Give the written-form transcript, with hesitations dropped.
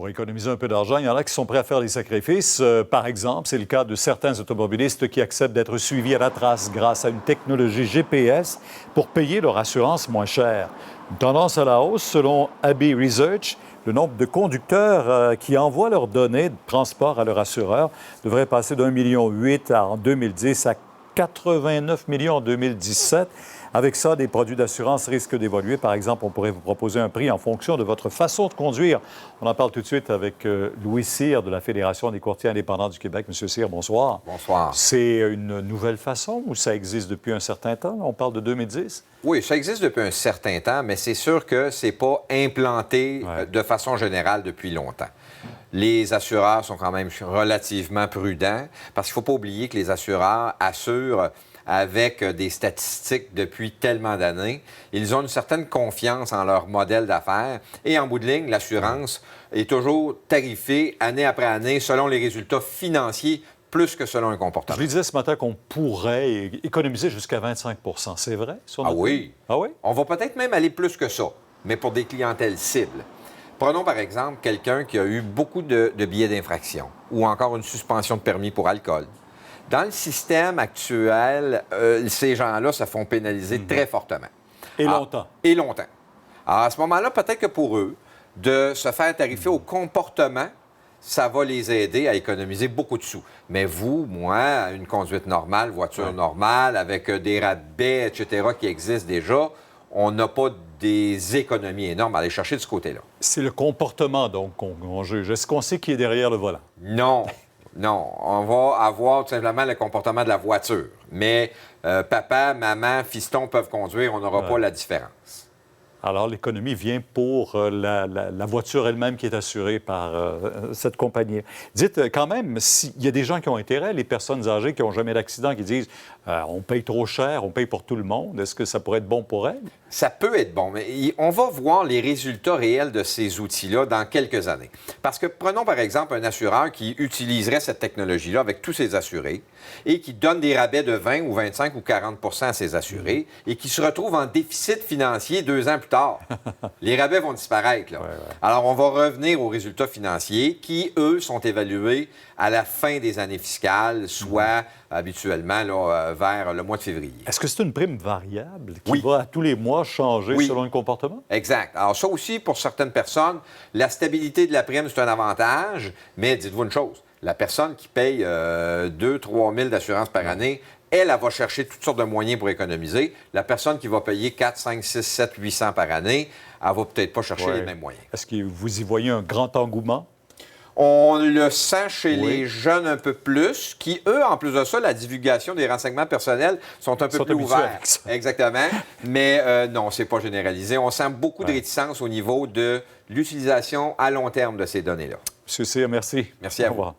Pour économiser un peu d'argent, il y en a qui sont prêts à faire des sacrifices. Par exemple, c'est le cas de certains automobilistes qui acceptent d'être suivis à la trace grâce à une technologie GPS pour payer leur assurance moins cher. Une tendance à la hausse selon Abbey Research. Le nombre de conducteurs qui envoient leurs données de transport à leur assureur devrait passer d'1,8 million en 2010 à 89 millions en 2017. Avec ça, des produits d'assurance risquent d'évoluer. Par exemple, on pourrait vous proposer un prix en fonction de votre façon de conduire. On en parle tout de suite avec Louis Cyr de la Fédération des courtiers indépendants du Québec. Monsieur Cyr, bonsoir. Bonsoir. C'est une nouvelle façon ou ça existe depuis un certain temps? On parle de 2010? Oui, ça existe depuis un certain temps, mais c'est sûr que c'est pas implanté de façon générale depuis longtemps. Les assureurs sont quand même relativement prudents parce qu'il ne faut pas oublier que les assureurs assurent avec des statistiques depuis tellement d'années. Ils ont une certaine confiance en leur modèle d'affaires et en bout de ligne, l'assurance est toujours tarifée année après année selon les résultats financiers plus que selon un comportement. Je lui disais ce matin qu'on pourrait économiser jusqu'à 25 %. C'est vrai? Oui. Ah oui? On va peut-être même aller plus que ça, mais pour des clientèles cibles. Prenons par exemple quelqu'un qui a eu beaucoup de billets d'infraction ou encore une suspension de permis pour alcool. Dans le système actuel, ces gens-là se font pénaliser très fortement. Et longtemps. Et longtemps. Alors, à ce moment-là, peut-être que pour eux, de se faire tarifer au comportement, ça va les aider à économiser beaucoup de sous. Mais vous, moi, une conduite normale, voiture normale, avec des rabais, etc., qui existent déjà, on n'a pas des économies énormes à aller chercher de ce côté-là. C'est le comportement, donc, qu'on juge. Est-ce qu'on sait qui est derrière le volant? Non. Non, on va avoir tout simplement le comportement de la voiture. Mais papa, maman, fiston peuvent conduire, on n'aura pas la différence. Alors, l'économie vient pour la voiture elle-même qui est assurée par cette compagnie. Dites, quand même, s'il y a des gens qui ont intérêt, les personnes âgées qui n'ont jamais d'accident, qui disent on paye trop cher, on paye pour tout le monde, est-ce que ça pourrait être bon pour elles? Ça peut être bon, mais on va voir les résultats réels de ces outils-là dans quelques années. Parce que prenons par exemple un assureur qui utiliserait cette technologie-là avec tous ses assurés et qui donne des rabais de 20 ou 25 ou 40 % à ses assurés et qui se retrouve en déficit financier 2 ans plus tard. Les rabais vont disparaître, là. Alors, on va revenir aux résultats financiers qui, eux, sont évalués à la fin des années fiscales, soit habituellement là, vers le mois de février. Est-ce que c'est une prime variable qui va à tous les mois changer selon le comportement? Exact. Alors ça aussi, pour certaines personnes, la stabilité de la prime, c'est un avantage, mais dites-vous une chose, la personne qui paye 2-3 000 d'assurance par année, elle va chercher toutes sortes de moyens pour économiser. La personne qui va payer 4, 5, 6, 7, 800 par année, elle va peut-être pas chercher les mêmes moyens. Est-ce que vous y voyez un grand engouement? On le sent chez les jeunes un peu plus, qui, eux, en plus de ça, la divulgation des renseignements personnels sont un peu plus ouverts. Exactement. Mais non, c'est pas généralisé. On sent beaucoup de réticence au niveau de l'utilisation à long terme de ces données-là. M. Cyr, merci. Merci à vous. Au revoir.